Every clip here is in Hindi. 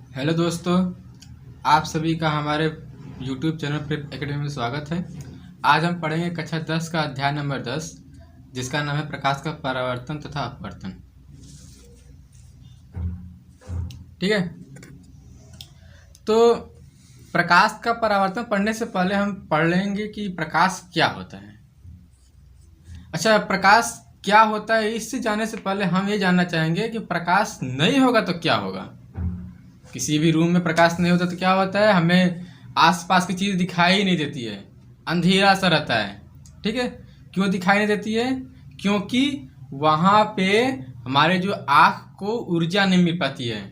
हेलो दोस्तों, आप सभी का हमारे YouTube चैनल प्रेप एकेडमी में स्वागत है। आज हम पढ़ेंगे कक्षा 10 का अध्याय नंबर 10, जिसका नाम है प्रकाश का परावर्तन तथा अपवर्तन। ठीक है, तो प्रकाश का परावर्तन पढ़ने से पहले हम पढ़ लेंगे कि प्रकाश क्या होता है। अच्छा, प्रकाश क्या होता है इससे जानने से पहले हम ये जानना चाहेंगे कि प्रकाश नहीं होगा तो क्या होगा। किसी भी रूम में प्रकाश नहीं होता तो क्या होता है, हमें आसपास की चीज़ दिखाई ही नहीं देती है, अंधेरा सा रहता है। ठीक है, क्यों दिखाई नहीं देती है? क्योंकि वहाँ पे हमारे जो आँख को ऊर्जा नहीं मिल पाती है।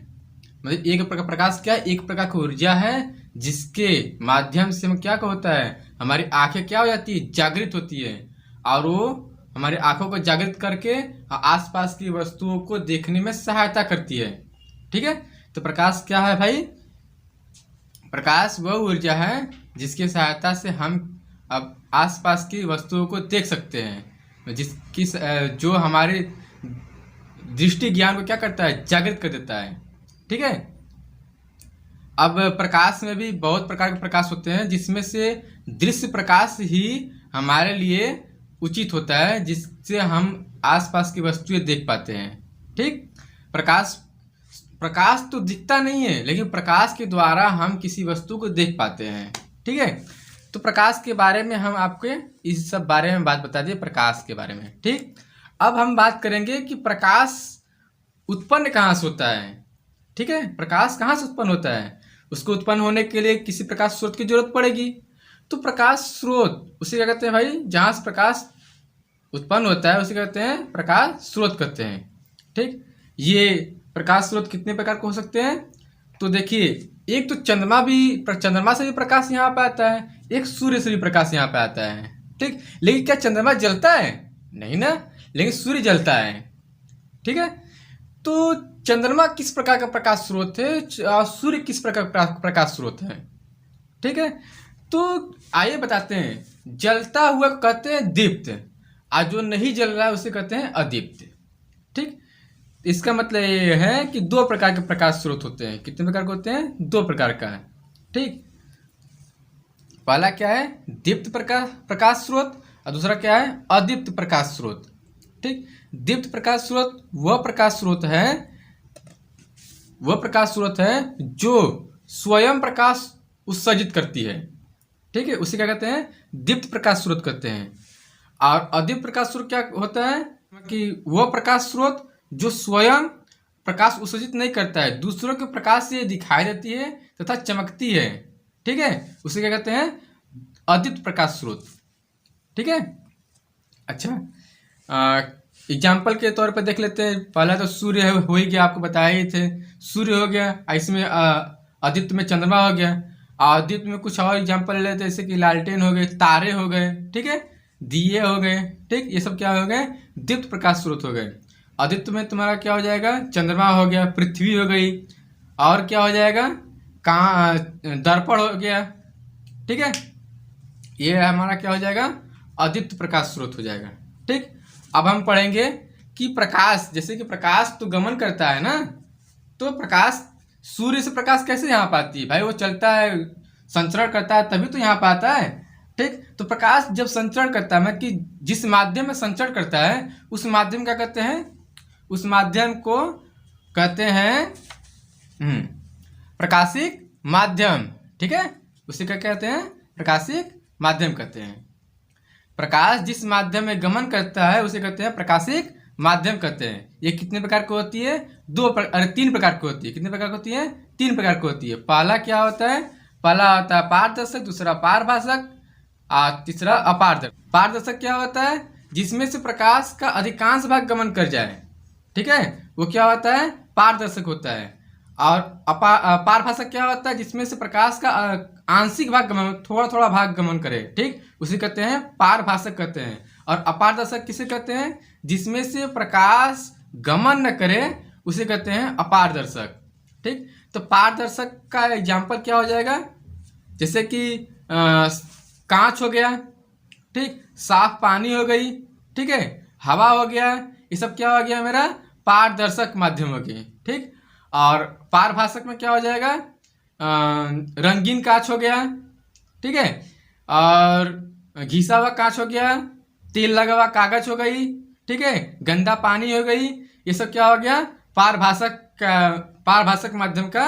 मतलब एक प्रकार प्रकाश क्या है, एक प्रकार की ऊर्जा है जिसके माध्यम से हम क्या होता है, हमारी आंखें क्या हो जाती है, जागृत होती है, और वो हमारी आंखों को जागृत करके आसपास की वस्तुओं को देखने में सहायता करती है। ठीक है, तो प्रकाश क्या है भाई? प्रकाश वह ऊर्जा है जिसकी सहायता से हम अब आसपास की वस्तुओं को देख सकते हैं, जिसकी जो हमारे दृष्टि ज्ञान को क्या करता है, जागृत कर देता है। ठीक है, अब प्रकाश में भी बहुत प्रकार के प्रकाश होते हैं, जिसमें से दृश्य प्रकाश ही हमारे लिए उचित होता है, जिससे हम आसपास की वस्तुएं देख पाते हैं। ठीक, प्रकाश प्रकाश तो दिखता नहीं है, लेकिन प्रकाश के द्वारा हम किसी वस्तु को देख पाते हैं। ठीक है, तो प्रकाश के बारे में हम आपके इस सब बारे में बात बता दिए, प्रकाश के बारे में। ठीक, अब हम बात करेंगे कि प्रकाश उत्पन्न कहाँ से होता है। ठीक है, प्रकाश कहाँ से उत्पन्न होता है? उसको उत्पन्न होने के लिए किसी प्रकाश स्रोत की जरूरत पड़ेगी। तो प्रकाश स्रोत उसे क्या कहते हैं भाई? जहाँ से प्रकाश उत्पन्न होता है उसे कहते हैं प्रकाश स्रोत कहते हैं। ठीक, ये प्रकाश स्रोत कितने प्रकार के हो सकते हैं? तो देखिए, एक तो चंद्रमा से भी प्रकाश यहाँ पे आता है, एक सूर्य से भी प्रकाश यहाँ पे आता है। ठीक, लेकिन क्या चंद्रमा जलता है? नहीं ना, लेकिन सूर्य जलता है। ठीक है, तो चंद्रमा किस प्रकार का प्रकाश स्रोत है और सूर्य किस प्रकार का प्रकाश स्रोत है? ठीक है, तो आइए बताते हैं। जलता हुआ को कहते हैं दीप्त, और जो नहीं जल रहा है उसे कहते हैं अदीप्त। ठीक, इसका मतलब ये है कि दो प्रकार के प्रकाश स्रोत होते हैं। कितने प्रकार के होते हैं? दो प्रकार का है। ठीक, पहला क्या है? दीप्त प्रकाश स्रोत, और दूसरा क्या है? अदीप्त प्रकाश स्रोत। ठीक, दीप्त प्रकाश स्रोत वह प्रकाश स्रोत है जो स्वयं प्रकाश उत्सर्जित करती है। ठीक है, उसे क्या कहते हैं? दीप्त प्रकाश स्रोत कहते हैं। और अदीप्त प्रकाश स्रोत क्या होता है कि वह प्रकाश स्रोत जो स्वयं प्रकाश उत्सर्जित नहीं करता है, दूसरों के प्रकाश से दिखाई देती है तथा चमकती है। ठीक है, उसे क्या कहते हैं? अदीप्त प्रकाश स्रोत। ठीक है, अच्छा, एग्जाम्पल के तौर पर देख लेते हैं। पहला तो सूर्य हो ही गया, आपको बताया ही थे, सूर्य हो गया। इसमें अदीप्त में चंद्रमा हो गया। अदीप्त में कुछ और एग्जाम्पल ले लेते हैं, जैसे कि लालटेन हो गए, तारे हो गए, ठीक है, दिए हो गए। ठीक, ये सब क्या हो गए? दीप्त प्रकाश स्रोत हो गए। अदीप्त में तुम्हारा क्या हो जाएगा? चंद्रमा हो गया, पृथ्वी हो गई, और क्या हो जाएगा? कहाँ? दर्पण हो गया। ठीक है, ये हमारा क्या हो जाएगा? अदीप्त प्रकाश स्रोत हो जाएगा। ठीक, अब हम पढ़ेंगे कि प्रकाश, जैसे कि प्रकाश तो गमन करता है ना, तो प्रकाश सूर्य से प्रकाश कैसे यहाँ पर आती है भाई? वो चलता है, संचरण करता है, तभी तो यहाँ पर आता है। ठीक, तो प्रकाश जब संचरण करता है, मतलब कि जिस माध्यम में संचरण करता है उस माध्यम क्या कहते हैं? उस माध्यम को कहते हैं प्रकाशिक माध्यम। ठीक है, उसे क्या कहते हैं? प्रकाशिक माध्यम कहते हैं। प्रकाश जिस माध्यम में गमन करता है उसे कहते हैं प्रकाशिक माध्यम कहते हैं। ये कितने प्रकार की होती है? तीन प्रकार की होती है। कितने प्रकार की होती है? तीन प्रकार की होती है। पहला क्या होता है? पहला होता है पारदर्शक, दूसरा पारभाषक, और तीसरा अपारदर्शक। पारदर्शक क्या होता है? जिसमें से प्रकाश का अधिकांश भाग गमन कर जाए। ठीक है, वो क्या होता है? पारदर्शक होता है। और पारभाषक क्या होता है? जिसमें से प्रकाश का आंशिक भाग गमन, थोड़ा थोड़ा भाग गमन करे। ठीक, उसे कहते हैं पारभाषक कहते हैं। और अपारदर्शक किसे कहते हैं? जिसमें से प्रकाश गमन न करे, उसे कहते हैं अपारदर्शक। ठीक, तो पारदर्शक का एग्जाम्पल क्या हो जाएगा? जैसे कि कांच हो गया, ठीक, साफ पानी हो गई, ठीक है, हवा हो गया, ये सब क्या हो गया? मेरा पारदर्शक माध्यम हो गए। ठीक, और पारभाषक में क्या हो जाएगा, रंगीन कांच हो गया, ठीक है, और घिसा हुआ कांच हो गया, तेल लगा हुआ कागज हो गई, ठीक है, गंदा पानी हो गई, ये सब क्या हो गया, पारभाषक माध्यम का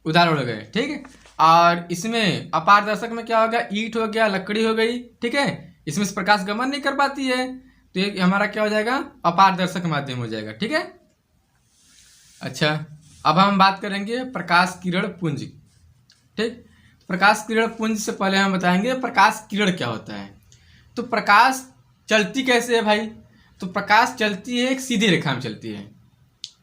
उदाहरण हो गए, ठीक है। और इसमें अपारदर्शक में क्या हो गया, ईंट हो गया, लकड़ी हो गई, ठीक है, इसमें से प्रकाश गमन नहीं कर पाती है, तो ये हमारा क्या हो जाएगा, अपारदर्शक माध्यम हो जाएगा, ठीक है। अच्छा, अब हम बात करेंगे प्रकाश किरण पुंज, ठीक। प्रकाश किरण पुंज से पहले हम बताएंगे प्रकाश किरण क्या होता है। तो प्रकाश चलती कैसे है भाई, तो प्रकाश चलती है एक सीधी रेखा में चलती है,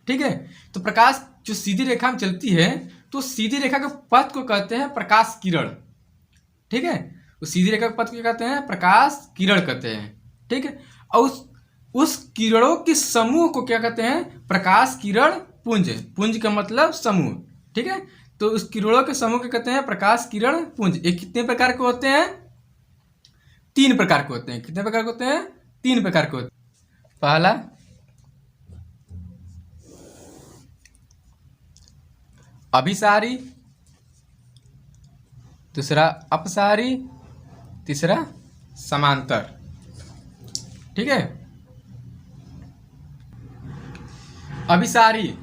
ठीक है। तो प्रकाश जो सीधी रेखा में चलती है, तो सीधी रेखा के पथ को कहते हैं प्रकाश किरण, ठीक है। उस सीधी रेखा के पथ को कहते हैं प्रकाश किरण कहते हैं, ठीक है। और उस किरणों के समूह को क्या कहते हैं, प्रकाश किरण पुंज। पुंज का मतलब समूह, ठीक है। तो उस किरणों के समूह को कहते हैं प्रकाश किरण पुंज। ये कितने प्रकार के होते हैं, 3 प्रकार के होते हैं। कितने प्रकार के होते हैं, 3 प्रकार के होते हैं। पहला अभिसारी, दूसरा अपसारी, तीसरा समांतर, ठीक है। अभिसारी,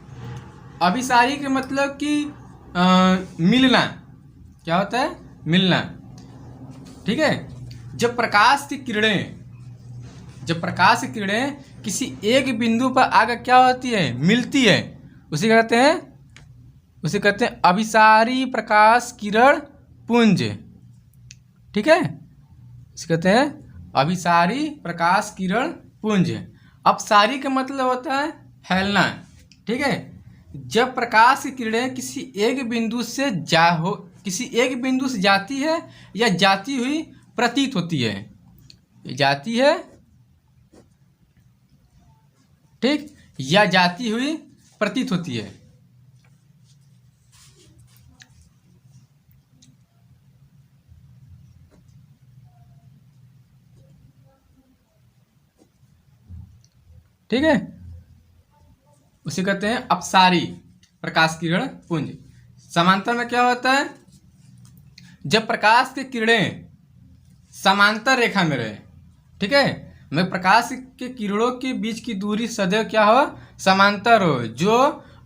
अभिसारी के मतलब कि मिलना, क्या होता है, मिलना, ठीक है। जब प्रकाश की किरणें किसी एक बिंदु पर आकर क्या होती है, मिलती है, उसे कहते हैं अभिसारी प्रकाश किरण पुंज, ठीक है। इसे कहते हैं अभिसारी प्रकाश किरण पुंज। अपसारी का मतलब होता है फैलना, ठीक है। जब प्रकाश की किरणें किसी एक बिंदु से जाती है या जाती हुई प्रतीत होती है, जाती है, ठीक, या जाती हुई प्रतीत होती है। ठीक है, उसे कहते हैं अपसारी प्रकाश किरण पुंज। समांतर में क्या होता है, जब प्रकाश की किरणें समांतर रेखा में रहे, ठीक है, मैं प्रकाश के किरणों के बीच की दूरी सदैव क्या हो, समांतर हो, जो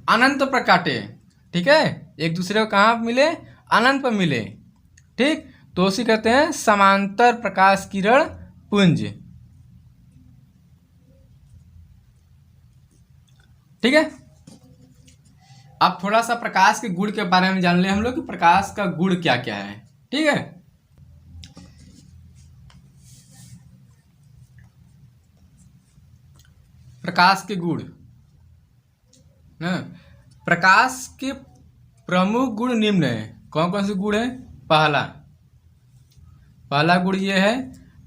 अनंत पर काटे, ठीक है, एक दूसरे को कहाँ मिले, अनंत पर मिले, ठीक। तो उसे कहते हैं समांतर प्रकाश किरण पुंज, ठीक है। अब थोड़ा सा प्रकाश के गुण के बारे में जान ले हम लोग कि प्रकाश का गुण क्या क्या है, ठीक है। प्रकाश के गुण ना, प्रकाश के प्रमुख गुण निम्न है। कौन कौन से गुण है, पहला गुण ये है,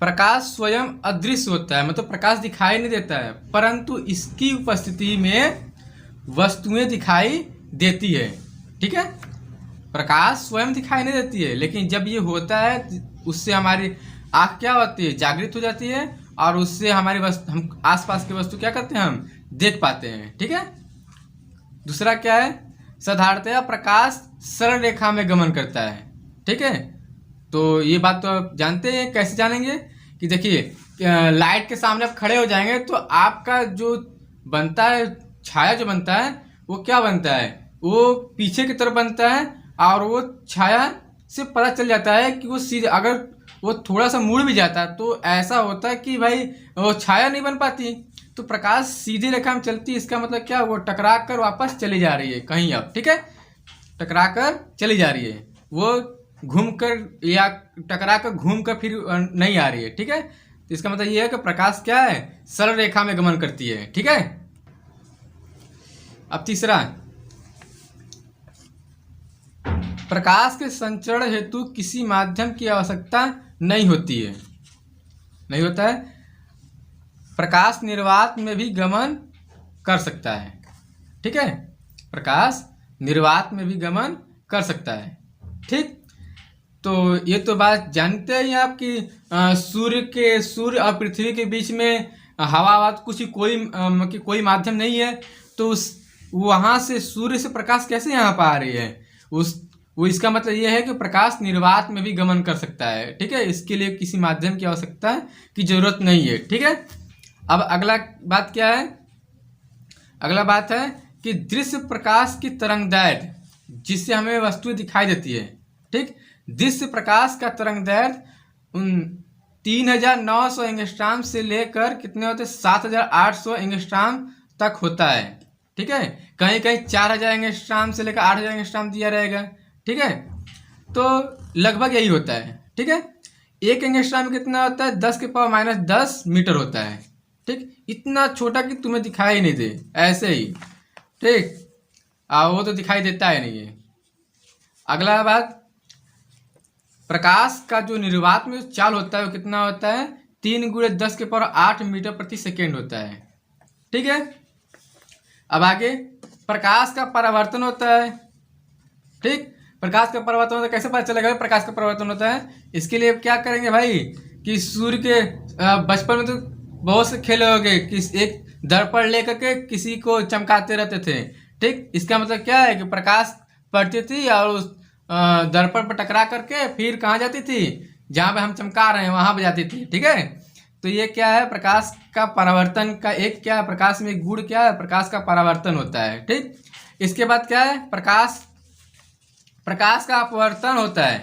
प्रकाश स्वयं अदृश्य होता है, मतलब प्रकाश दिखाई नहीं देता है, परंतु इसकी उपस्थिति में वस्तुएं दिखाई देती है, ठीक है। प्रकाश स्वयं दिखाई नहीं देती है, लेकिन जब ये होता है उससे हमारी आँख क्या होती है, जागृत हो जाती है, और उससे हमारी वस्तु, हम आसपास की वस्तु क्या करते हैं, हम देख पाते हैं, ठीक है। दूसरा क्या है, साधारणतया प्रकाश सरल रेखा में गमन करता है, ठीक है। तो ये बात तो आप जानते हैं, कैसे जानेंगे कि देखिए लाइट के सामने आप खड़े हो जाएंगे तो आपका जो बनता है, छाया जो बनता है, वो क्या बनता है, वो पीछे की तरफ बनता है, और वो छाया से पता चल जाता है कि वो सीधे, अगर वो थोड़ा सा मुड़ भी जाता है तो ऐसा होता है कि भाई वो छाया नहीं बन पाती। तो प्रकाश सीधी रेखा में चलती है, इसका मतलब क्या, वो टकरा कर वापस चली जा रही है कहीं, अब ठीक है, टकरा कर चली जा रही है, वो घूमकर या टकरा कर घूम कर फिर नहीं आ रही है, ठीक है। तो इसका मतलब ये है कि प्रकाश क्या है, सरल रेखा में गमन करती है, ठीक है। अब तीसरा, प्रकाश के संचरण हेतु किसी माध्यम की आवश्यकता नहीं होती है, नहीं होता है। प्रकाश निर्वात में भी गमन कर सकता है, ठीक है, प्रकाश निर्वात में भी गमन कर सकता है, ठीक। तो ये तो बात जानते हैं आप कि सूर्य और पृथ्वी के बीच में हवा कुछ कोई माध्यम नहीं है, तो वहां से सूर्य से प्रकाश कैसे यहाँ पर आ रही है, वो इसका मतलब ये है कि प्रकाश निर्वात में भी गमन कर सकता है। ठीक है, इसके लिए किसी माध्यम की आवश्यकता की जरूरत नहीं है। ठीक है, अब अगला बात क्या है, अगला बात है कि दृश्य प्रकाश की तरंगदैर्घ्य जिससे हमें वस्तु दिखाई देती है। ठीक, दृश्य प्रकाश का तरंगदैर्घ्य 3900 एंगस्ट्रॉम से लेकर कितने होते हैं 7800 एंगस्ट्रॉम तक होता है। ठीक है, कहीं कहीं 4000 एंगस्ट्रॉम से लेकर 8000 एंगस्ट्रॉम दिया रहेगा। ठीक है, तो लगभग यही होता है। ठीक है, एक एंगस्ट्रॉम कितना होता है 10⁻⁻10 मीटर होता है। ठीक, इतना छोटा कि तुम्हें दिखाई नहीं दे, ऐसे ही। ठीक, वो तो दिखाई देता है नहीं है। अगला बात, प्रकाश का जो निर्वात में चाल होता है वो कितना होता है 3×10⁸ मीटर प्रति सेकेंड होता है। ठीक है, अब आगे प्रकाश का परावर्तन होता है। ठीक, प्रकाश का परावर्तन होता है, कैसे पता चलेगा प्रकाश का परावर्तन होता है? इसके लिए क्या करेंगे भाई कि सूर्य के बचपन में तो बहुत से खेले होंगे कि एक दर्पण लेकर के किसी को चमकाते रहते थे। ठीक, इसका मतलब क्या है कि प्रकाश पड़ती थी और उस दर्पण पर टकरा करके फिर कहाँ जाती थी, जहाँ पे हम चमका रहे हैं वहां पे जाती थी। ठीक है, तो ये क्या है, प्रकाश का परावर्तन का एक क्या है, प्रकाश में गुण क्या है, प्रकाश का परावर्तन होता है। ठीक, इसके बाद क्या है, प्रकाश का अपवर्तन होता है।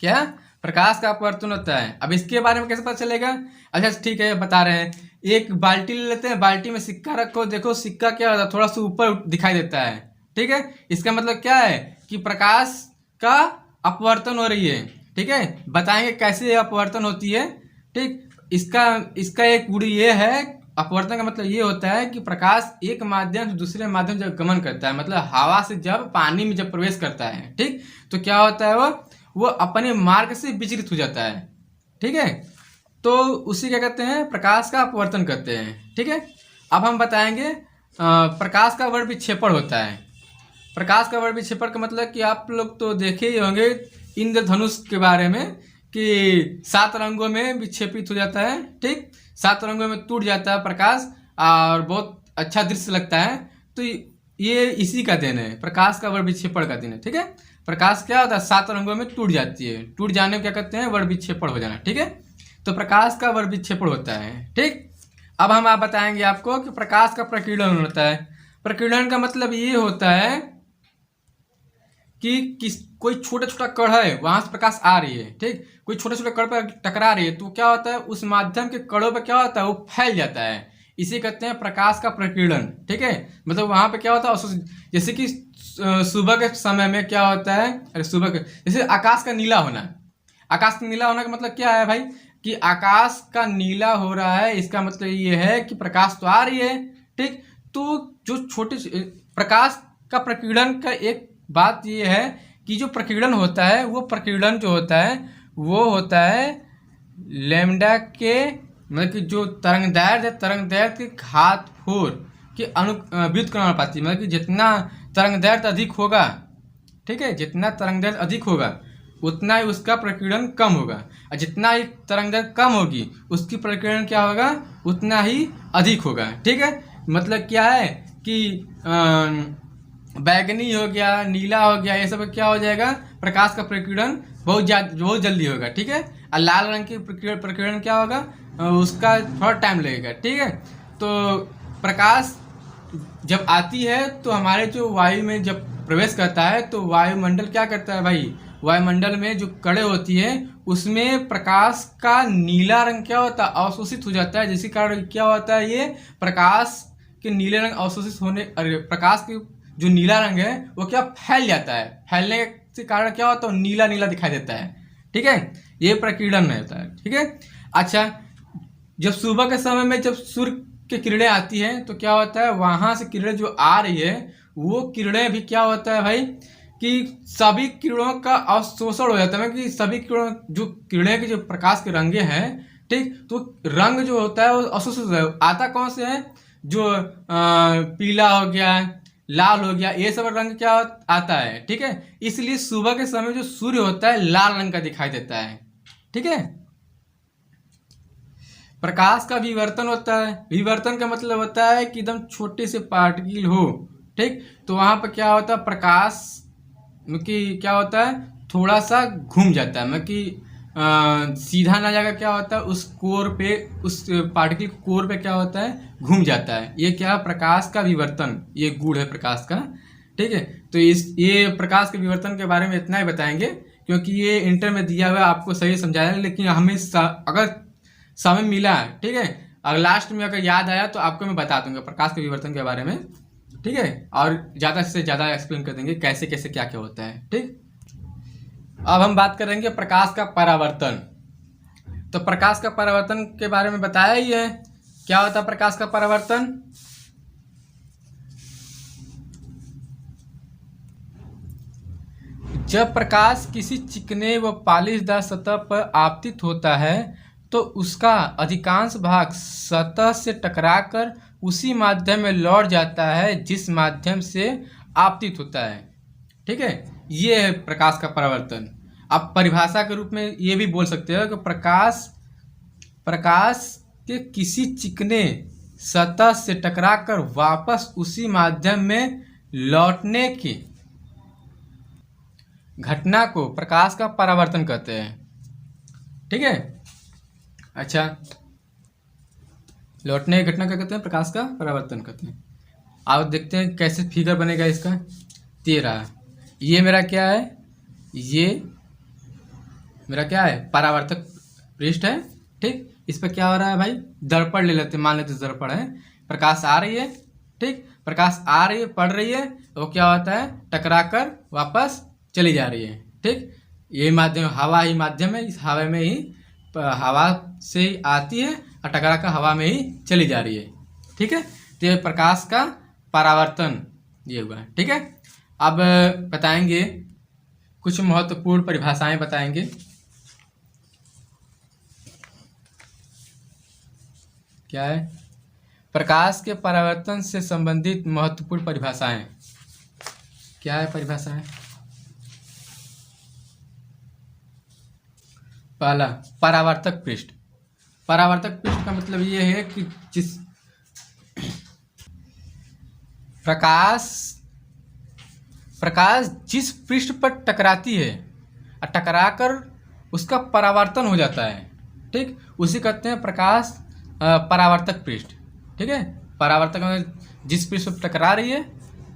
क्या, प्रकाश का अपवर्तन होता है। अब इसके बारे में कैसे पता चलेगा? अच्छा ठीक है, बता रहे हैं। एक बाल्टी ले लेते हैं, बाल्टी में सिक्का रखो, देखो सिक्का क्या होता है, थोड़ा सा ऊपर दिखाई देता है। ठीक है, इसका मतलब क्या है कि प्रकाश का अपवर्तन हो रही है। ठीक है, बताएंगे कैसे अपवर्तन होती है। ठीक, इसका एक गुण ये है, अपवर्तन का मतलब ये होता है कि प्रकाश एक माध्यम से दूसरे माध्यम जब गमन करता है, मतलब हवा से जब पानी में जब प्रवेश करता है, ठीक, तो क्या होता है वो अपने मार्ग से विचलित हो जाता है। ठीक है, तो उसी क्या कहते हैं, प्रकाश का अपवर्तन करते हैं। ठीक है, अब हम बताएंगे प्रकाश का वर्ण विक्षेपण होता है। प्रकाश का वर्ण विक्षेपण का मतलब कि आप लोग तो देखे ही होंगे इंद्रधनुष के बारे में कि 7 रंगों में विक्षेपित हो जाता है। ठीक, 7 रंगों में टूट जाता है प्रकाश और बहुत अच्छा दृश्य लगता है। तो ये इसी का दिन है, प्रकाश का वर्ण विक्षेपण का दिन है। ठीक है, प्रकाश क्या होता है 7 रंगों में टूट जाती है, टूट जाने को क्या कहते हैं, वर्ण विक्षेपण हो जाना। ठीक है, तो प्रकाश का वर्ण विक्षेपण होता है। ठीक, अब हम आप बताएंगे आपको कि प्रकाश का प्रकीर्णन होता है। प्रकीर्णन का मतलब ये होता है कि कोई छोटा छोटा कण है, वहां से प्रकाश आ रही है। ठीक, कोई छोटे छोटे कण पर टकरा रही है, तो क्या होता है उस माध्यम के कणों पर क्या होता है, वो फैल जाता है। इसे कहते हैं प्रकाश का प्रकीर्णन। ठीक है, मतलब वहां पे क्या होता है, जैसे कि सुबह के समय में क्या होता है, अरे सुबह के जैसे आकाश का नीला होना, आकाश का नीला होना का मतलब क्या है भाई कि आकाश का नीला हो रहा है, इसका मतलब ये है कि प्रकाश तो आ रही है। ठीक, तो जो छोटे प्रकाश का प्रकीर्णन का एक बात ये है कि जो प्रकीर्णन होता है, वो प्रकीर्णन जो होता है वो होता है लैम्डा के, मतलब कि जो तरंगदैर्घ्य के घातफोर के व्युत्क्रमानुपाती, मतलब कि जितना तरंगदैर्घ्य अधिक होगा, ठीक है, जितना तरंगदैर्घ्य अधिक होगा उतना ही उसका प्रकीर्णन कम होगा, और जितना ही तरंगदैर्घ्य कम होगी उसकी प्रकीर्णन क्या होगा, उतना ही अधिक होगा। ठीक है, मतलब क्या है कि बैगनी हो गया, नीला हो गया, ये सब क्या हो जाएगा, प्रकाश का प्रकीर्णन बहुत जल्दी होगा। ठीक है, और लाल रंग की प्रकीर्णन क्या होगा, उसका थोड़ा टाइम लगेगा। ठीक है, तो प्रकाश जब आती है तो हमारे जो वायु में जब प्रवेश करता है तो वायुमंडल क्या करता है भाई, वायुमंडल में जो कणें होती है उसमें प्रकाश का नीला रंग क्या होता है, अवशोषित हो जाता है, जिसके कारण क्या होता है, ये प्रकाश के नीले रंग अवशोषित होने, प्रकाश के जो नीला रंग है वो क्या फैल जाता है, फैलने के कारण क्या होता है, नीला नीला दिखाई देता है। ठीक है, ये प्रकीर्णन में होता है। ठीक है, अच्छा जब सुबह के समय में जब सूर्य की किरणें आती हैं तो क्या होता है, वहां से किरणें जो आ रही है वो किरणें भी क्या होता है भाई कि सभी किरणों का अवशोषण हो जाता है, कि सभी किरणों जो किरणें के जो प्रकाश के रंगे हैं, ठीक, तो रंग जो होता है वो अवशोषित आता कौन से है, जो पीला हो गया, लाल हो गया, ये सब रंग क्या आता है। ठीक है, इसलिए सुबह के समय जो सूर्य होता है लाल रंग का दिखाई देता है। ठीक है, प्रकाश का विवर्तन होता है। विवर्तन का मतलब होता है कि एकदम छोटे से पार्टिकल हो, ठीक। तो वहाँ पर क्या होता है, प्रकाश कि क्या होता है, थोड़ा सा घूम जाता है, मतलब कि सीधा ना जाकर क्या होता है, उस कोर पे, उस पार्टिकल कोर पे क्या होता है, घूम जाता है। ये क्या, प्रकाश का विवर्तन, ये गुण है प्रकाश का। ठीक है। तो ये प्रकाश के विवर्तन के बारे में इतना ही बताएंगे, क्योंकि ये इंटर में दिया हुआ आपको सही समझाया, लेकिन हमें अगर समय मिला, ठीक है, अगर लास्ट में अगर याद आया तो आपको मैं बता दूंगा प्रकाश के विवर्तन के बारे में। ठीक है। और ज़्यादा से ज़्यादा एक्सप्लेन कर देंगे कैसे कैसे क्या क्या होता है। ठीक। अब हम बात करेंगे प्रकाश का परावर्तन। तो प्रकाश का परावर्तन के बारे में बताया ही है, क्या होता है प्रकाश का परावर्तन। जब प्रकाश किसी चिकने व पालिशदार सतह पर आपतित होता है तो उसका अधिकांश भाग सतह से टकराकर उसी माध्यम में लौट जाता है जिस माध्यम से आपतित होता है। ठीक है। ये है प्रकाश का परावर्तन। आप परिभाषा के रूप में ये भी बोल सकते हो कि प्रकाश के किसी चिकने सतह से टकराकर वापस उसी माध्यम में लौटने की घटना को प्रकाश का परावर्तन कहते हैं। ठीक है। अच्छा, लौटने की घटना क्या कहते हैं, प्रकाश का परावर्तन कहते हैं। आप देखते हैं कैसे फिगर बनेगा इसका। 13, ये मेरा क्या है, ये मेरा क्या है, परावर्तक पृष्ठ है। ठीक। इस पर क्या हो रहा है भाई, दर्पण ले लेते, मान लेते दर्पण है, प्रकाश आ रही है। ठीक। प्रकाश आ रही है, पड़ रही है, वो क्या होता है, टकराकर वापस चली जा रही है। ठीक। ये माध्यम हवा ही माध्यम है, इस हवा में ही, हवा से ही आती है और टकराकर हवा में ही चली जा रही है। ठीक है। तो ये प्रकाश का परावर्तन ये हुआ है। ठीक है। अब बताएंगे कुछ महत्वपूर्ण परिभाषाएं बताएंगे। क्या है, प्रकाश के परावर्तन से संबंधित महत्वपूर्ण परिभाषाएं। क्या है परिभाषाएं। पहला, परावर्तक पृष्ठ। परावर्तक पृष्ठ का मतलब ये है कि प्रकाश जिस पृष्ठ पर टकराती है और टकराकर उसका परावर्तन हो जाता है। ठीक। उसी कहते हैं प्रकाश परावर्तक पृष्ठ। ठीक है। परावर्तक में जिस पृष्ठ पर टकरा रही है,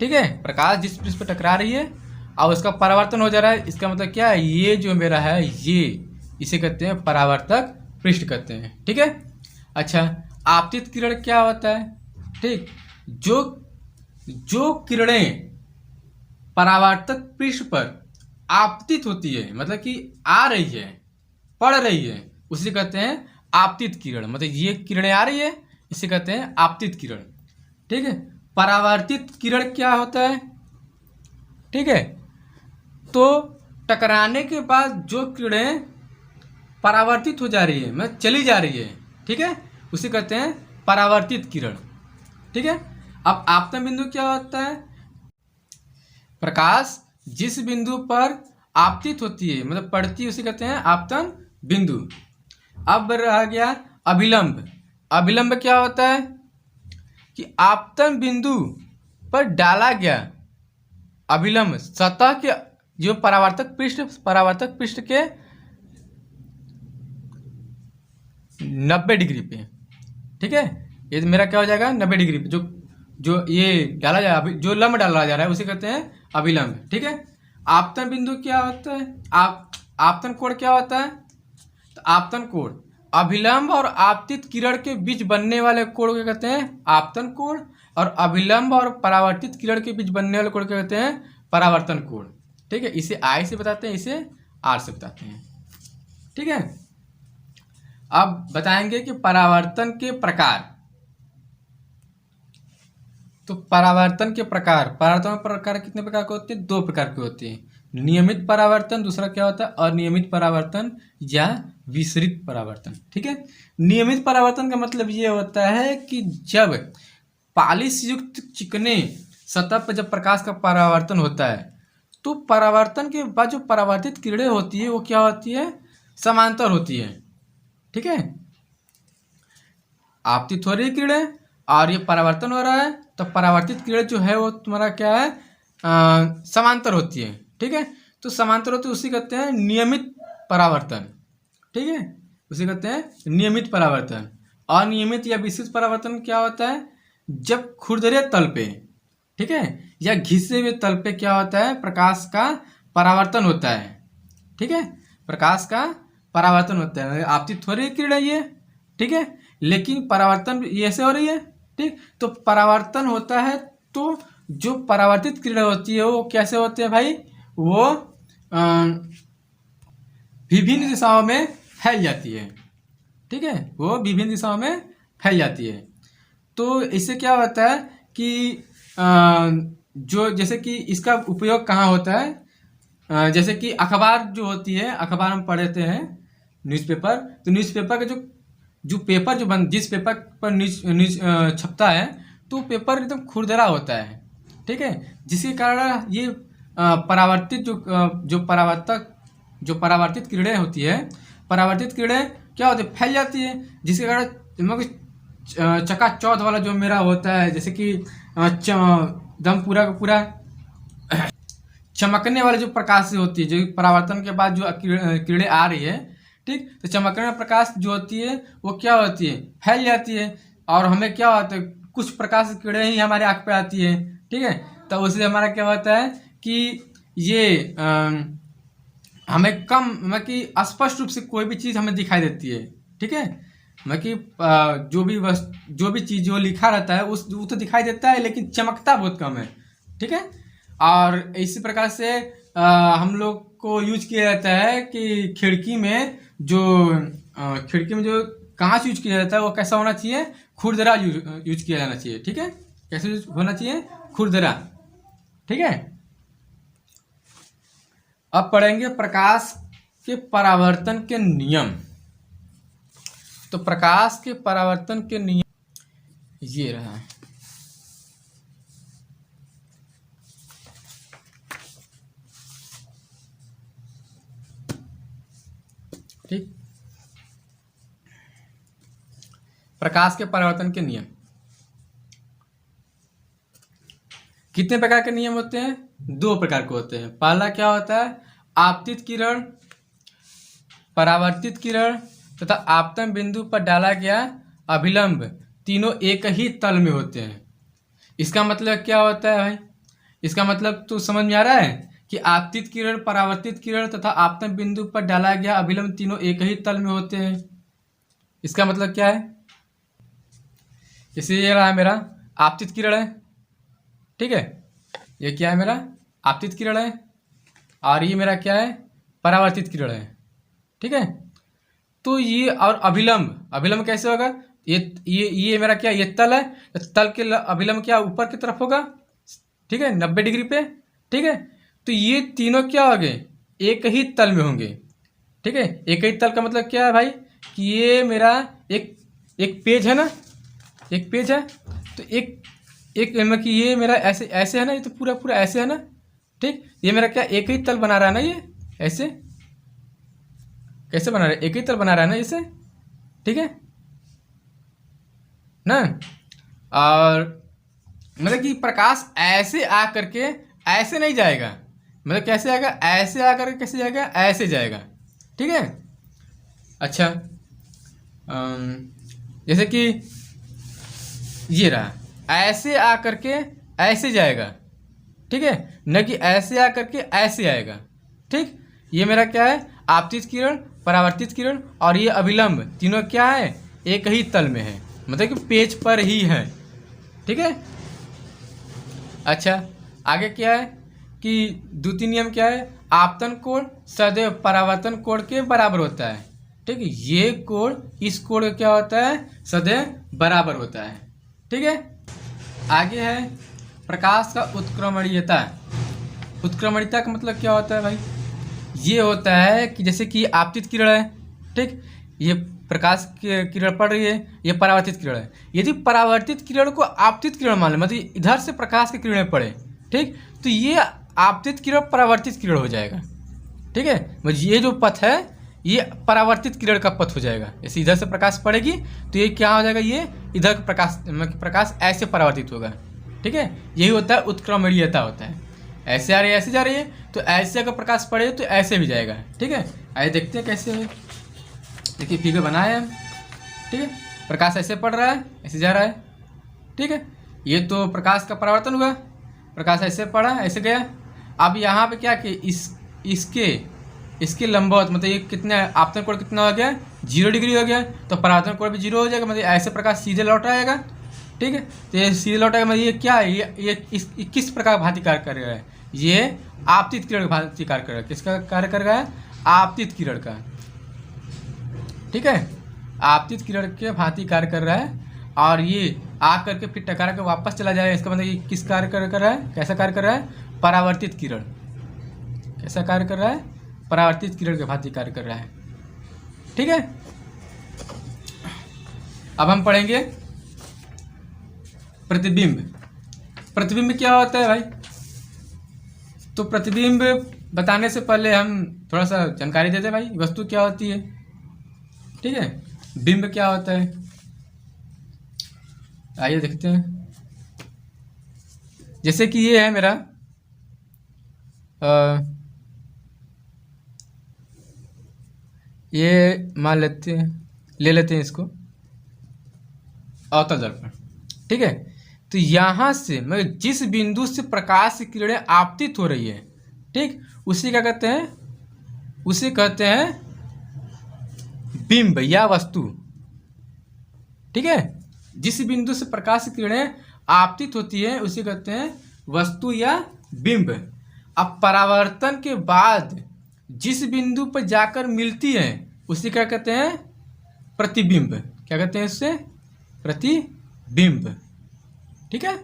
ठीक है, प्रकाश जिस पृष्ठ पर टकरा रही है और उसका परावर्तन हो जा रहा है, इसका मतलब क्या है, ये जो मेरा है, ये इसे कहते हैं परावर्तक पृष्ठ कहते हैं। ठीक है। अच्छा, आपतित किरण क्या होता है। ठीक। जो किरणें परावर्तक पृष्ठ पर आपतित होती है, मतलब कि आ रही है, पड़ रही है, उसे कहते हैं आपतित किरण। मतलब ये किरणें आ रही है, इसे कहते हैं आपतित किरण। ठीक है। परावर्तित किरण क्या होता है। ठीक है। तो टकराने के बाद जो किरणें परावर्तित हो जा रही है, मतलब चली जा रही है, ठीक है, उसे कहते हैं परावर्तित किरण। ठीक है। अब आपतन बिंदु क्या होता है, प्रकाश जिस बिंदु पर आपतित होती है, मतलब पड़ती है, उसे कहते हैं आपतन बिंदु। अब रह गया अभिलंब। अभिलंब क्या होता है कि आपतन बिंदु पर डाला गया अभिलंब सतह के जो परावर्तक पृष्ठ के 90 डिग्री पे। ठीक है। ये मेरा क्या हो जाएगा, 90 डिग्री पे जो ये डाला जा रहा है, जो लंब डाला जा रहा है, उसे कहते हैं अभिलंब। ठीक है। आपतन बिंदु क्या होता है, आपतन कोण क्या होता है, तो आपतन कोण अभिलंब और आपतित किरण के बीच बनने वाले कोण को कहते हैं आपतन कोण, और अभिलंब और परावर्तित किरण के बीच बनने वाले कोण को कहते हैं परावर्तन कोण। ठीक है। इसे आई से बताते हैं, इसे आर से बताते हैं। ठीक है। अब बताएंगे कि परावर्तन के प्रकार। तो परावर्तन के प्रकार कितने प्रकार के होते हैं, 2 प्रकार के होते हैं, नियमित परावर्तन, दूसरा क्या होता है अनियमित परावर्तन या विसरित परावर्तन। ठीक है। नियमित परावर्तन का मतलब ये होता है कि जब पालिश युक्त चिकने सतह पर जब प्रकाश का परावर्तन होता है तो परावर्तन के बाद जो परावर्तित किरणें होती है वो क्या होती है, समांतर होती है। ठीक है। आपतित हो रही किरणें और ये परावर्तन हो रहा है, तो परावर्तित किरण जो है वो तुम्हारा क्या है, समांतर होती है। ठीक है, तो समांतर होती है उसी कहते हैं नियमित परावर्तन। ठीक है, उसे कहते हैं नियमित परावर्तन। अनियमित या विशिष्ट परावर्तन क्या होता है, जब खुरदरे तल पे, ठीक है, या घिसे हुए तल पे क्या होता है, प्रकाश का परावर्तन होता है। ठीक है, प्रकाश का परावर्तन होता है, आपतित हो रही है किरण ये, ठीक है, लेकिन परावर्तन ये ऐसे हो रही है। ठीक, तो परावर्तन होता है तो जो परावर्तित किरण होती है वो कैसे होते हैं भाई, वो विभिन्न दिशाओं में फैल जाती है। ठीक है, वो विभिन्न दिशाओं में फैल जाती है। तो इससे क्या होता है कि जो जैसे कि इसका उपयोग कहाँ होता है, जैसे कि अखबार जो होती है, अखबार हम पढ़ते हैं न्यूज़पेपर, तो न्यूज़पेपर का जो पेपर जो जिस पेपर पर न्यूज़ छपता है तो पेपर एकदम खुरदरा होता है। ठीक है, जिसके कारण ये परावर्तित जो परावर्तित किरणें होती है, परावर्तित किरणें क्या होती है, फैल जाती है, जिसके कारण चकाचौंध वाला जो मेरा होता है, जैसे कि एकदम पूरा का पूरा चमकने वाले जो प्रकाश होती है, जो परावर्तन के बाद जो किरणें आ रही है, ठीक, तो चमकने प्रकाश जो होती है वो क्या होती है, फैल जाती है, और हमें क्या होता है, कुछ प्रकाश किरणें ही हमारे आँख पे आती है। ठीक है, तो उससे हमारा क्या होता है कि ये हमें कम मतलब कि स्पष्ट रूप से कोई भी चीज़ हमें दिखाई देती है। ठीक है, मतलब कि जो भी चीज़ जो लिखा रहता है वो तो दिखाई देता है, लेकिन चमकता बहुत कम है। ठीक है, और इसी प्रकार से हम लोग को यूज किया जाता है कि खिड़की में जो कांच यूज किया जाता है वो कैसा होना चाहिए, खुरदरा यूज किया जाना चाहिए। ठीक है, कैसे यूज होना चाहिए, खुरदरा। ठीक है, अब पढ़ेंगे प्रकाश के परावर्तन के नियम। तो प्रकाश के परावर्तन के नियम ये रहा है। ठीक, प्रकाश के परावर्तन के नियम कितने प्रकार के नियम होते हैं, 2 प्रकार के होते हैं। पहला क्या होता है, आपतित किरण, परावर्तित किरण तथा आपतन बिंदु पर डाला गया अभिलंब तीनों एक ही तल में होते हैं। इसका मतलब क्या होता है भाई, इसका मतलब तो समझ में आ रहा है कि आपतित किरण, परावर्तित किरण तथा आपतन बिंदु पर डाला गया अभिलंब तीनों एक ही तल में होते हैं। इसका मतलब क्या है, जैसे ये रहा मेरा आपतित किरण है, ठीक है, ये क्या है मेरा आपतित किरण है, और ये मेरा क्या है, परावर्तित किरण है। ठीक है, तो ये और अभिलंब कैसे होगा, ये मेरा क्या, ये तल है, तो तल के अभिलंब क्या ऊपर की तरफ होगा। ठीक है, 90 डिग्री पे। ठीक है, तो ये तीनों क्या हो गए, एक ही तल में होंगे। ठीक है, एक ही तल का मतलब क्या है भाई, कि ये मेरा एक पेज है ना, एक पेज है, तो एक मतलब कि ये मेरा ऐसे है ना, ये तो पूरा ऐसे है ना। ठीक, ये मेरा क्या एक ही तल बना रहा है ना, ये ऐसे कैसे बना रहा है, एक ही तल बना रहा है ना इसे। ठीक है ना, और मतलब कि प्रकाश ऐसे आ करके ऐसे नहीं जाएगा, मतलब कैसे आएगा, ऐसे आ करके कैसे जाएगा, ऐसे जाएगा। ठीक है, अच्छा, जैसे कि ये रहा, ऐसे आ करके ऐसे जाएगा। ठीक है, न कि ऐसे आ करके ऐसे आएगा। ठीक, ये मेरा क्या है, आपतित किरण, परावर्तित किरण और ये अभिलंब तीनों क्या है, एक ही तल में है, मतलब कि पेज पर ही है। ठीक है, अच्छा, आगे क्या है कि द्वितीय नियम क्या है, आपतन कोण सदैव परावर्तन कोण के बराबर होता है। ठीक है, ये कोण इस कोण का क्या होता है, सदैव बराबर होता है। ठीक है, आगे है प्रकाश का उत्क्रमणीयता। उत्क्रमणीयता का मतलब क्या होता है भाई, ये होता है कि जैसे कि आपतित किरण है, ठीक, ये प्रकाश की किरण पड़ रही है, ये परावर्तित किरण है। यदि परावर्तित किरण को आपतित किरण मान ले, मतलब इधर से प्रकाश की किरणें पड़े, ठीक, तो ये आपतित किरण परावर्तित किरण हो जाएगा। ठीक है, मतलब ये जो पथ है ये परावर्तित किरण का पथ हो जाएगा। जैसे इधर से प्रकाश पड़ेगी तो ये क्या हो जाएगा, ये इधर प्रकाश ऐसे परावर्तित होगा। ठीक है, यही होता है उत्क्रमणीयता होता है। ऐसे आ रही है, ऐसे जा रही है, तो ऐसे अगर प्रकाश पड़े तो ऐसे भी जाएगा। ठीक है, आइए देखते हैं कैसे है। देखिए फिगर बनाए हम। ठीक है, प्रकाश ऐसे पड़ रहा है, ऐसे जा रहा है। ठीक है, ये तो प्रकाश का परावर्तन हुआ, प्रकाश ऐसे पड़ा, ऐसे गया। अब यहाँ पे क्या कि इसके लंबवत मतलब ये कितना आपतन कोण कितना हो गया, 0 डिग्री हो गया, तो परावर्तन कोण भी 0 हो जाएगा, मतलब ऐसे प्रकाश सीधे लौट आएगा। ठीक है, तो ये सीधे लौट आएगा, मतलब ये क्या है, ये किस प्रकार भांति कार्य कर रहा है, ये आपतित किरण का भांति कार्य कर रहा है। किसका कार्य कर रहा है, आपतित किरण का। ठीक है, आपतित किरण के भांति कार्य कर रहा है, और ये आ करके फिर टकरा के वापस चला जाएगा। इसका मतलब ये किस कार्य कर रहा है, कैसा कार्य कर रहा है, परावर्तित किरण। कैसा कार्य कर रहा है, परावर्तित किरण के भांति कार्य कर रहा है। ठीक है, अब हम पढ़ेंगे प्रतिबिंब। प्रतिबिंब क्या होता है भाई, तो प्रतिबिंब बताने से पहले हम थोड़ा सा जानकारी देते हैं भाई, वस्तु क्या होती है। ठीक है, बिंब क्या होता है, आइए देखते हैं। जैसे कि ये है मेरा ये मान लेते हैं, ले लेते हैं इसको अवतल दर्पण। ठीक है, तो यहाँ से मतलब जिस बिंदु से प्रकाश की किरणें आपतित हो रही है, ठीक, उसी क्या कहते हैं, उसे कहते हैं बिंब या वस्तु। ठीक है, जिस बिंदु से प्रकाश की किरणें आपतित होती है उसे कहते हैं वस्तु या बिंब। अब परावर्तन के बाद जिस बिंदु पर जाकर मिलती है उसे क्या कहते हैं, प्रतिबिंब। क्या कहते हैं इससे, प्रतिबिंब। ठीक है,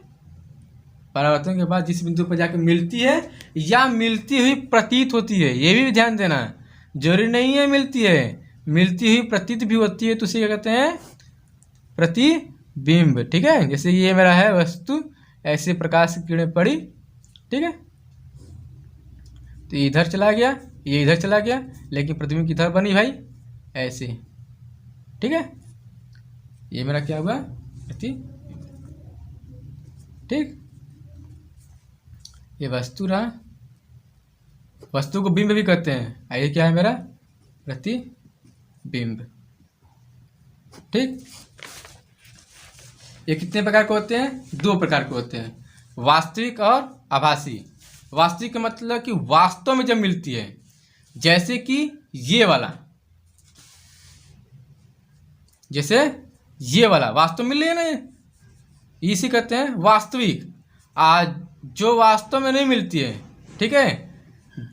परावर्तन के बाद जिस बिंदु पर जाकर मिलती है या मिलती हुई प्रतीत होती है, ये भी ध्यान देना, जरूरी नहीं है मिलती है, मिलती हुई प्रतीत भी होती है, तो उसे क्या कहते हैं, प्रतिबिंब। ठीक है, जैसे ये मेरा है वस्तु, ऐसे प्रकाश की किरणें पड़ी। ठीक है, तो इधर चला गया, ये इधर चला गया, लेकिन प्रतिबिंब किधर बनी भाई, ऐसे। ठीक है, ये मेरा क्या हुआ, प्रतिबिंब। ठीक, ये वस्तु रहा, वस्तु को बिंब भी कहते हैं, ये क्या है मेरा, प्रतिबिंब। ठीक, ये कितने प्रकार के होते हैं, 2 प्रकार के होते हैं, वास्तविक और आभासी। वास्तविक का मतलब कि वास्तव में जब मिलती है, जैसे कि ये वाला, जैसे ये वाला वास्तव में मिल रही है ना, इसी कहते हैं वास्तविक। आज जो वास्तव में नहीं मिलती है, ठीक है,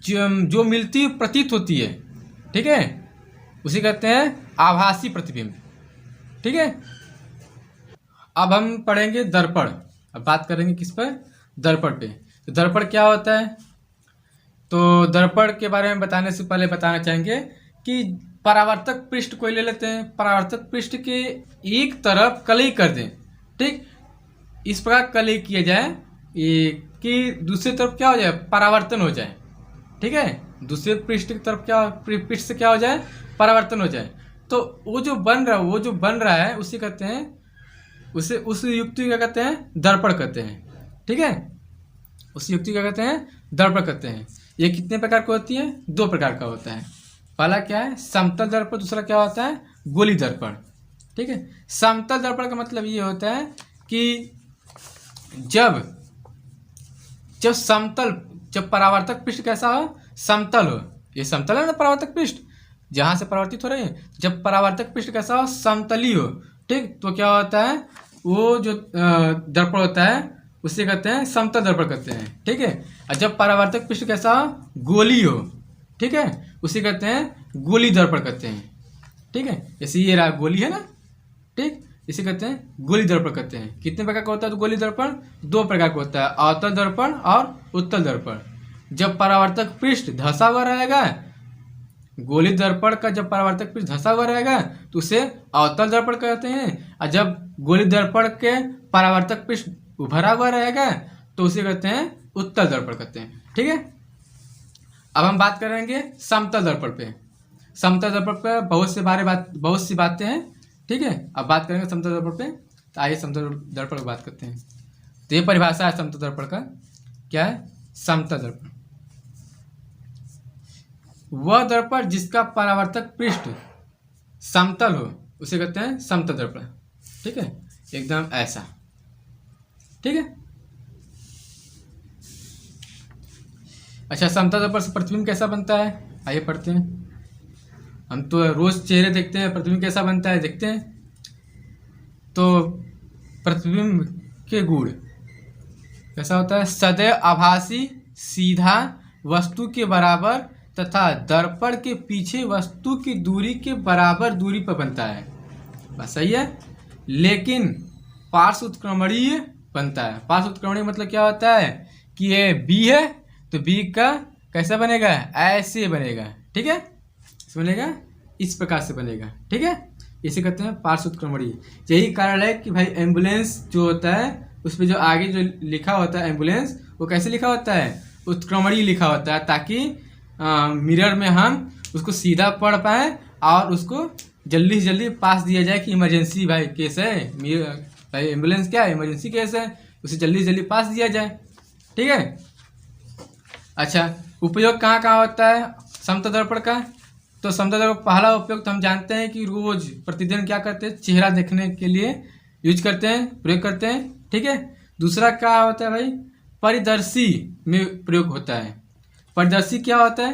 जो मिलती प्रतीत होती है, ठीक है, उसे कहते हैं आभासी प्रतिबिंब। ठीक है, अब हम पढ़ेंगे दर्पण। अब बात करेंगे किस पर, दर्पण पे। तो दर्पण क्या होता है, तो दर्पण के बारे में बताने से पहले बताना चाहेंगे कि परावर्तक पृष्ठ कोई ले लेते हैं, परावर्तक पृष्ठ के एक तरफ कलई कर दें। ठीक, इस प्रकार कलई किया जाए कि दूसरी तरफ क्या हो जाए, परावर्तन हो जाए। ठीक है, दूसरे पृष्ठ की तरफ क्या, पृष्ठ से क्या हो जाए, परावर्तन हो जाए। तो वो जो बन रहा है उसे कहते हैं, उसे उस युक्ति क्या कहते हैं, दर्पण कहते हैं। ठीक है, उस युक्ति क्या कहते हैं, दर्पण कहते हैं। ये कितने प्रकार का होती है, 2 प्रकार का होता है। पहला क्या है, समतल दर्पण, दूसरा क्या होता है, गोली दर्पण। ठीक है, समतल दर्पण का मतलब ये होता है कि जब परावर्तक पृष्ठ कैसा हो, समतल हो। ये समतल है ना परावर्तक पृष्ठ, जहां से परावर्तित हो रहे हैं, जब परावर्तक पृष्ठ कैसा हो, समतली हो। ठीक, तो क्या होता है, वो जो दर्पण होता है उसे कहते हैं समतल दर्पण कहते हैं। ठीक है, और जब परावर्तक पृष्ठ कैसा हो, गोली हो, ठीक है, उसे कहते हैं गोली दर्पण कहते हैं। ठीक है, जैसे ये रहा गोली है ना, ठीक, इसे कहते हैं गोली दर्पण कहते हैं। कितने प्रकार का होता है, तो गोली दर्पण 2 प्रकार का होता है, अवतल दर्पण और उत्तल दर्पण। जब परावर्तक पृष्ठ धंसा हुआ रहेगा, गोली दर्पण का जब परावर्तक पृष्ठ धंसा हुआ रहेगा तो उसे अवतल दर्पण कहते हैं, और जब गोली दर्पण के परावर्तक पृष्ठ उभरा हुआ रहेगा तो उसे कहते हैं उत्तल दर्पण कहते हैं। ठीक है, अब हम बात करेंगे समतल दर्पण पे। समतल दर्पण पे बहुत सी बातें हैं। ठीक है, अब बात करेंगे समतल दर्पण पे, तो आइए समतल दर्पण की बात करते हैं। तो ये परिभाषा है समतल दर्पण का। क्या है? समतल दर्पण वह दर्पण जिसका परावर्तक पृष्ठ समतल हो उसे कहते हैं समतल दर्पण। ठीक है, एकदम ऐसा। ठीक है। अच्छा, समतल दर्पण से प्रतिबिंब कैसा बनता है? आइए पढ़ते हैं। हम तो रोज चेहरे देखते हैं, प्रतिबिंब कैसा बनता है देखते हैं। तो प्रतिबिंब के गुण कैसा होता है? सदैव आभासी, सीधा, वस्तु के बराबर तथा दर्पण के पीछे वस्तु की दूरी के बराबर दूरी पर बनता है। बस सही है। लेकिन पार्श्व उत्क्रमणीय बनता है। पार्श्व उत्क्रमणीय मतलब क्या होता है कि ये बी है तो बी का कैसा बनेगा? ऐसे बनेगा। ठीक है, बनेगा इस प्रकार से बनेगा। ठीक है, इसे कहते हैं पार्श्व उत्क्रमणीय। यही कारण है कि भाई एम्बुलेंस जो होता है उस पर जो आगे जो लिखा होता है एम्बुलेंस, वो कैसे लिखा होता है? उत्क्रमणीय लिखा होता है, ताकि मिरर में हम उसको सीधा पढ़ पाए और उसको जल्दी से जल्दी पास दिया जाए कि इमरजेंसी भाई केस है, भाई एम्बुलेंस क्या है? इमरजेंसी केस है, उसे जल्दी से जल्दी पास दिया जाए। ठीक है। अच्छा, उपयोग कहाँ कहाँ होता है समतल दर्पण का? तो समतल दर्पण पहला उपयोग तो हम जानते हैं कि रोज प्रतिदिन क्या करते हैं? चेहरा देखने के लिए यूज करते हैं, प्रयोग करते हैं। ठीक है। दूसरा क्या होता है भाई? परिदर्शी में प्रयोग होता है। परिदर्शी क्या होता है?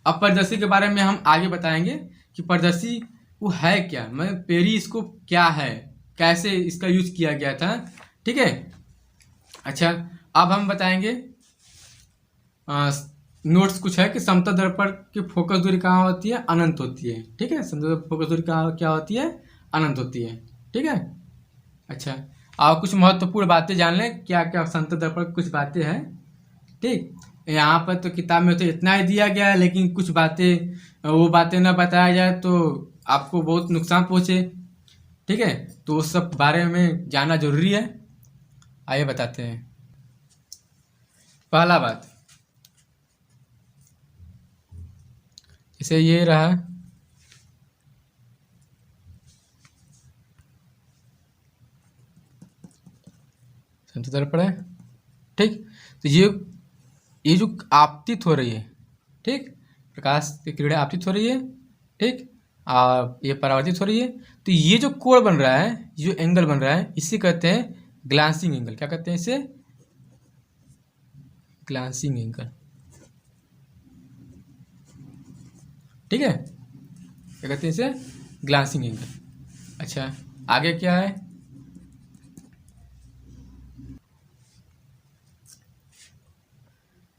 अब परिदर्शी के बारे में हम आगे बताएंगे कि परिदर्शी वो है क्या, मतलब पेरिस्कोप क्या है, कैसे इसका यूज किया गया था। ठीक है। अच्छा, अब हम बताएंगे नोट्स कुछ है कि समतल दर्पण की फोकस दूरी कहाँ होती है? अनंत होती है। ठीक है, समतल फोकस दूरी कहाँ क्या होती है? अनंत होती है। ठीक है। अच्छा, और कुछ महत्वपूर्ण बातें जान लें। क्या क्या समतल दर्पण की कुछ बातें हैं। ठीक, यहाँ पर तो किताब में तो इतना ही दिया गया है, लेकिन कुछ बातें वो बातें ना बताया जाए तो आपको बहुत नुकसान पहुँचे। ठीक है, तो उस सब बारे में जानना जरूरी है। आइए बताते हैं। पहला बात, जैसे ये रहा समतल दर्पण है। ठीक, तो ये जो आपतित हो रही है, ठीक, प्रकाश की किरणें आपतित हो रही है। ठीक, और ये परावर्तित हो रही है। तो ये जो कोण बन रहा है, जो एंगल बन रहा है, इसे कहते हैं ग्लांसिंग एंगल। क्या कहते हैं इसे? Glancing angle. ठीक है, क्या कहते हैं इसे? Glancing angle. अच्छा, आगे क्या है?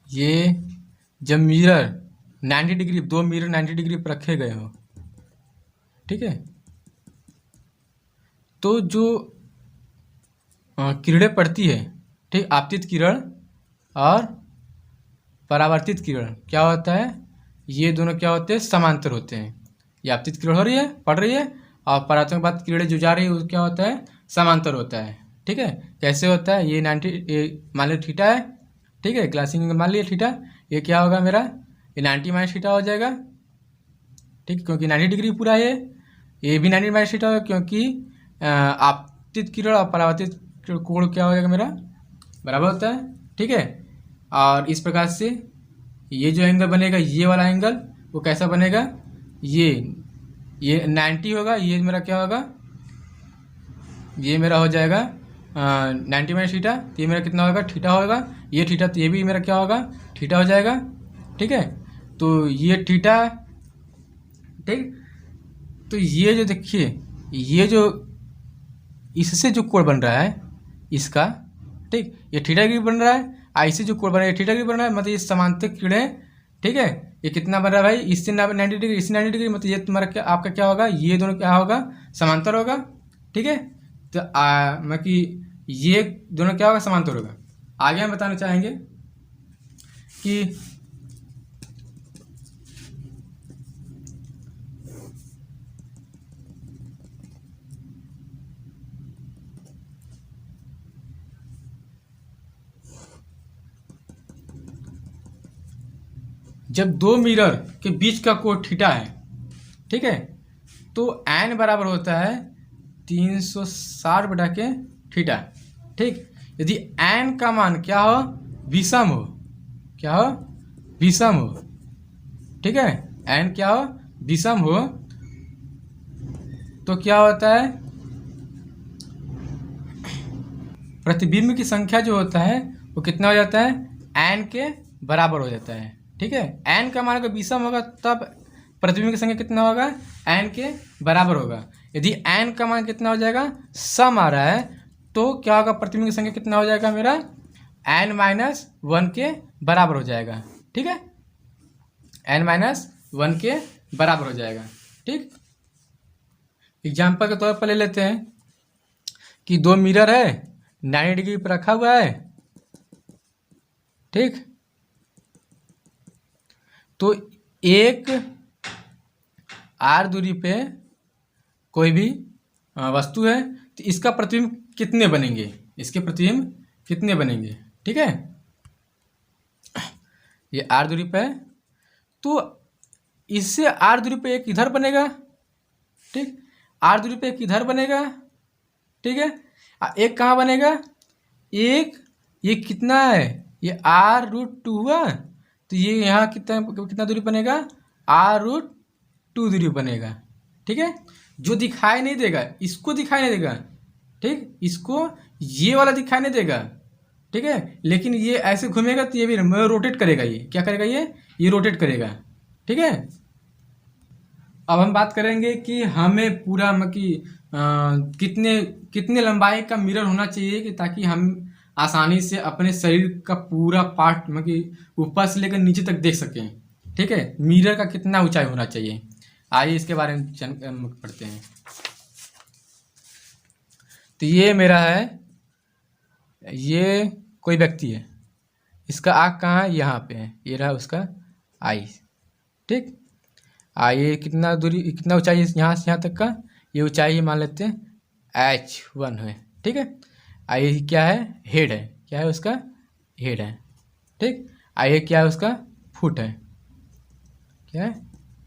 ये जब मिरर 90 डिग्री, दो मिरर 90 डिग्री पर रखे गए हो, ठीक है, तो जो किरणें पड़ती है, ठीक, आपतित किरण और परावर्तित किरण क्या होता है? ये दोनों क्या होते हैं? समांतर होते हैं। ये आपतित किरण हो रही है, पड़ रही है, और परावर्तन के बाद किरणें जो जा रही है वो क्या होता है? समांतर होता है। ठीक है, कैसे होता है? ये 90 मान लो थीटा है। ठीक है, ग्लासिंग मान लिया थीटा। ये क्या होगा मेरा? ये 90 माइनस थीटा हो जाएगा। ठीक, क्योंकि 90 डिग्री पूरा है। ये भी 90 माइनस थीटा होगा, क्योंकि आपतित किरण और परावर्तित कोण क्या हो जाएगा मेरा? बराबर होता है। ठीक है, और इस प्रकार से ये जो एंगल बनेगा, ये वाला एंगल, वो कैसा बनेगा? ये 90 होगा, ये मेरा क्या होगा? ये मेरा हो जाएगा 90 माइनस थीटा। तो ये मेरा कितना होगा? थीटा होगा। ये थीटा, तो ये भी मेरा क्या होगा? थीटा हो जाएगा। ठीक है, तो ये थीटा। ठीक, तो ये जो देखिए, ये जो इससे जो कोण बन रहा है इसका, ठीक, ये थीटा डिग्री बन रहा है। ऐसे जो कोण बन रहा है थीटा डिग्री बन रहा है, मतलब ये समांतर किरणें। ठीक है, ये कितना बन रहा है भाई? इससे 90 डिग्री, इससे 90 डिग्री, मतलब ये तुम्हारा क्या, आपका क्या होगा? ये दोनों क्या होगा? समांतर होगा। ठीक है, तो मतलब कि ये दोनों क्या होगा? समांतर होगा। आगे हम बताना चाहेंगे कि जब दो मिरर के बीच का कोण थीटा है, ठीक है, तो एन बराबर होता है 360 बटा के थीटा। ठीक, यदि n का मान क्या हो, विषम हो, क्या हो, विषम हो, ठीक है, n क्या हो, विषम हो, तो क्या होता है, प्रतिबिंब की संख्या जो होता है वो कितना हो जाता है, n के बराबर हो जाता है, ठीक है। n का मान अगर विषम होगा तब प्रतिबिंब की संख्या कितना होगा, n के बराबर होगा। यदि n का मान कितना हो जाएगा, सम आ रहा है, तो क्या होगा, प्रतिबिंब की संख्या कितना हो जाएगा मेरा, n-1 के बराबर हो जाएगा, ठीक है, n-1 के बराबर हो जाएगा, ठीक। एग्जाम्पल के तौर पर ले लेते हैं कि दो मिरर है, 90 डिग्री पर रखा हुआ है, ठीक। तो एक r दूरी पे कोई भी वस्तु है, तो इसका प्रतिबिंब कितने बनेंगे, इसके प्रतिबिंब कितने बनेंगे, ठीक है। ये r दूरी पे है, तो इससे r दूरी पे एक इधर बनेगा, ठीक, r दूरी पे एक इधर बनेगा, ठीक है। एक कहाँ बनेगा, एक ये कितना है, ये r√2 हुआ, तो ये यहाँ कितना कितना दूरी बनेगा, r√2 दूरी बनेगा, ठीक है। जो दिखाई नहीं देगा इसको दिखाई नहीं देगा, ठीक, इसको ये वाला दिखाई नहीं देगा, ठीक है, लेकिन ये ऐसे घूमेगा तो ये भी रोटेट करेगा, ये क्या करेगा, ये रोटेट करेगा, ठीक है। अब हम बात करेंगे कि हमें पूरा कितने कितने लंबाई का मिरर होना चाहिए कि ताकि हम आसानी से अपने शरीर का पूरा पार्ट ऊपर से लेकर नीचे तक देख सकें, ठीक है। मिरर का कितना ऊंचाई होना चाहिए, आइए इसके बारे में पढ़ते हैं। तो ये मेरा है, ये कोई व्यक्ति है, इसका आँख कहाँ है, यहाँ पे है, ये रहा उसका आई, ठीक। ये कितना दूरी, कितना ऊंचाई है यहाँ से यहाँ तक का, ये ऊंचाई मान लेते हैं h1 है, ठीक है। ये क्या है, हेड है, क्या है उसका, हेड है, ठीक। ये क्या है उसका, फुट है, क्या है,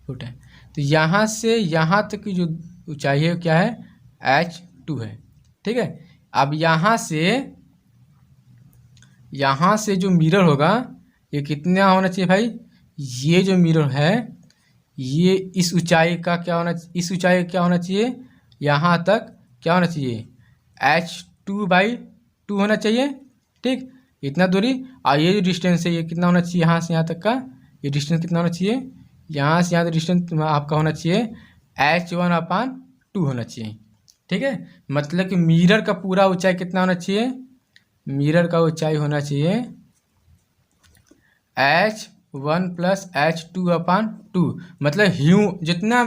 फुट है। तो यहाँ से यहाँ तक की जो ऊंचाई है क्या है, h2 है, ठीक है। अब यहाँ से जो मिरर होगा ये कितना होना चाहिए भाई, ये जो मिरर है ये इस ऊंचाई का क्या होना, इस ऊंचाई का क्या होना चाहिए, यहाँ तक क्या होना चाहिए, h2/2 होना चाहिए, ठीक, इतना दूरी। और ये जो डिस्टेंस है ये कितना होना चाहिए, यहाँ से यहाँ तक का ये डिस्टेंस कितना होना चाहिए, यहाँ से यहाँ तक डिस्टेंस आपका होना चाहिए h1/2 होना चाहिए, ठीक है। मतलब कि मिरर का पूरा ऊंचाई कितना होना चाहिए, मिरर का ऊंचाई होना चाहिए h1 + h2/2, मतलब जितना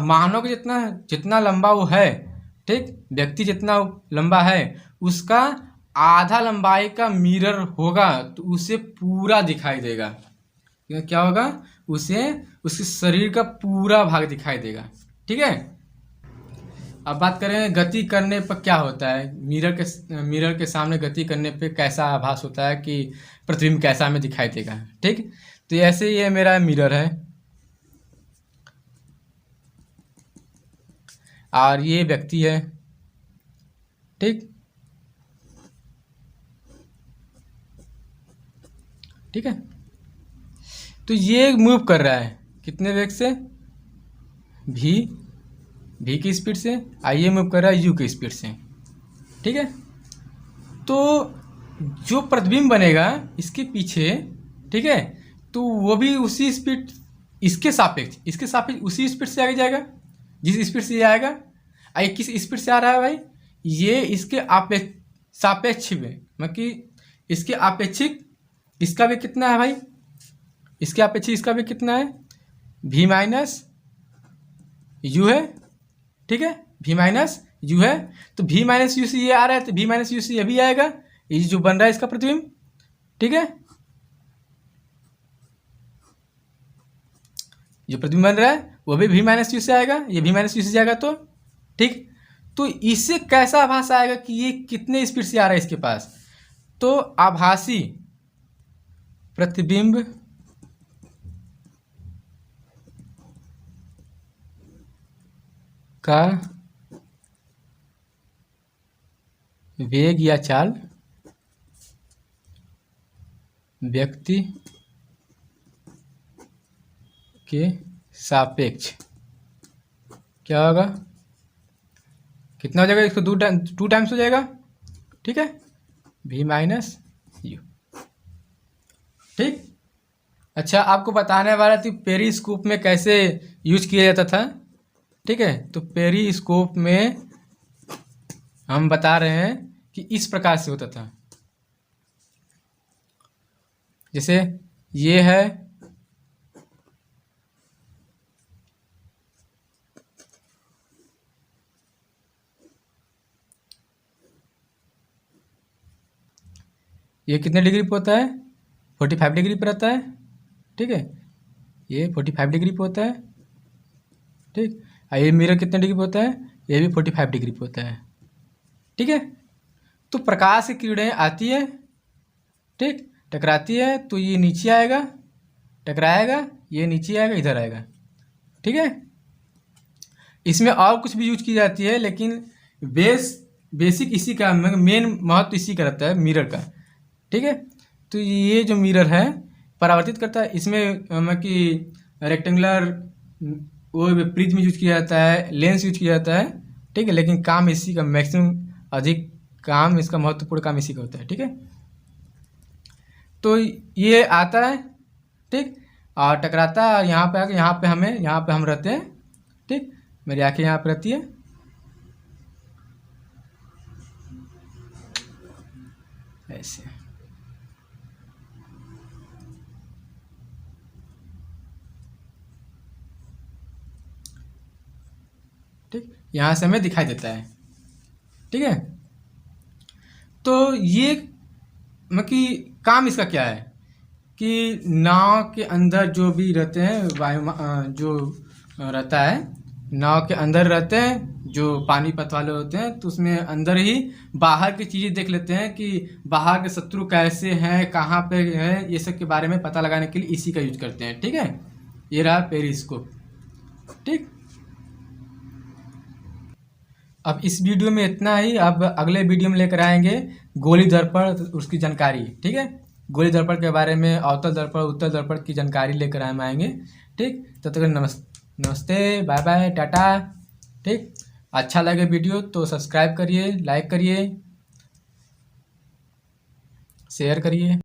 मानव का जितना लंबा वो है, ठीक, व्यक्ति जितना लंबा है उसका आधा लंबाई का मिरर होगा, तो उसे पूरा दिखाई देगा, क्या होगा, उसे उसके शरीर का पूरा भाग दिखाई देगा, ठीक है। अब बात करें गति करने पर क्या होता है, मिरर के सामने गति करने पे कैसा आभास होता है कि प्रतिबिंब कैसा हमें दिखाई देगा, ठीक। तो ऐसे ये मेरा मिरर है और ये व्यक्ति है, ठीक, ठीक है। तो ये मूव कर रहा है कितने वेग से, v की स्पीड से, ये मूव कर रहा है u की स्पीड से, ठीक है। तो जो प्रतिबिंब बनेगा इसके पीछे, ठीक है, तो वो भी उसी स्पीड, इसके सापेक्ष उसी स्पीड से आगे जाएगा जिस स्पीड से ये आएगा। ये किस स्पीड से आ रहा है भाई, ये इसके सापेक्ष में, मतलब कि इसके अपेक्षिक इसका भी कितना है भाई, इसके अपेक्षिक इसका भी कितना है, v-u है, ठीक है, v-u है। तो v-u से ये आ रहा है तो v-u से ये भी आएगा, ये जो बन रहा है इसका प्रतिबिंब, ठीक है, जो प्रतिबिंब बन रहा है वो भी v-u से आएगा, ये v-u से जाएगा, तो ठीक। तो इससे कैसा आभास आएगा कि ये कितने स्पीड से आ रहा है इसके पास, तो आभासी प्रतिबिंब का वेग या चाल व्यक्ति के सापेक्ष क्या होगा, कितना हो जाएगा, इसको 2 टाइम्स हो जाएगा, ठीक है, v माइनस यू। ठीक। अच्छा, आपको बताने वाला थी पेरिस्कोप में कैसे यूज किया जाता था। ठीक है, तो पेरिस्कोप में हम बता रहे हैं कि इस प्रकार से होता था। जैसे ये है ये कितने डिग्री पर होता है, 45 डिग्री पर रहता है। ठीक है, ये 45 डिग्री पर होता है। ठीक, और ये मिरर कितने डिग्री पर होता है, ये भी 45 डिग्री पर होता है। ठीक है, तो प्रकाश की किरणें आती है, ठीक, टकराती है तो ये नीचे आएगा, टकराएगा, ये नीचे आएगा, इधर आएगा। ठीक है, इसमें और कुछ भी यूज की जाती है, लेकिन बेसिक इसी का मेन महत्व इसी का रहता है, मिरर का। ठीक है, तो ये जो मिरर है परावर्तित करता है, इसमें कि रेक्टेंगुलर वो प्रिज्म यूज किया जाता है, लेंस यूज किया जाता है। ठीक है, लेकिन काम इसी का मैक्सिमम अधिक काम, इसका महत्वपूर्ण काम इसी का होता है। ठीक है, तो ये आता है, ठीक, और टकराता है, और यहाँ पे आके यहाँ पे हम रहते हैं। ठीक, मेरी आंखें यहाँ पे रहती है, ऐसे। ठीक, यहाँ से हमें दिखाई देता है। ठीक है, तो ये कि काम इसका क्या है कि नाव के अंदर जो भी रहते हैं जो रहता है, नाव के अंदर रहते हैं जो पानीपत वाले होते हैं, तो उसमें अंदर ही बाहर की चीज़ें देख लेते हैं कि बाहर के शत्रु कैसे हैं, कहाँ पे है, ये सब के बारे में पता लगाने के लिए इसी का यूज करते हैं। ठीक है, ये रहा पेरिस्कोप। ठीक, अब इस वीडियो में इतना ही। अब अगले वीडियो में लेकर आएंगे गोली दर्पण, उसकी जानकारी। ठीक है, गोली दर्पण के बारे में, अवतल दर्पण, उत्तल दर्पण की जानकारी लेकर हम आएंगे। ठीक, तब तक नमस्ते, बाय बाय, टाटा। ठीक, अच्छा लगे वीडियो तो सब्सक्राइब करिए, लाइक करिए, शेयर करिए।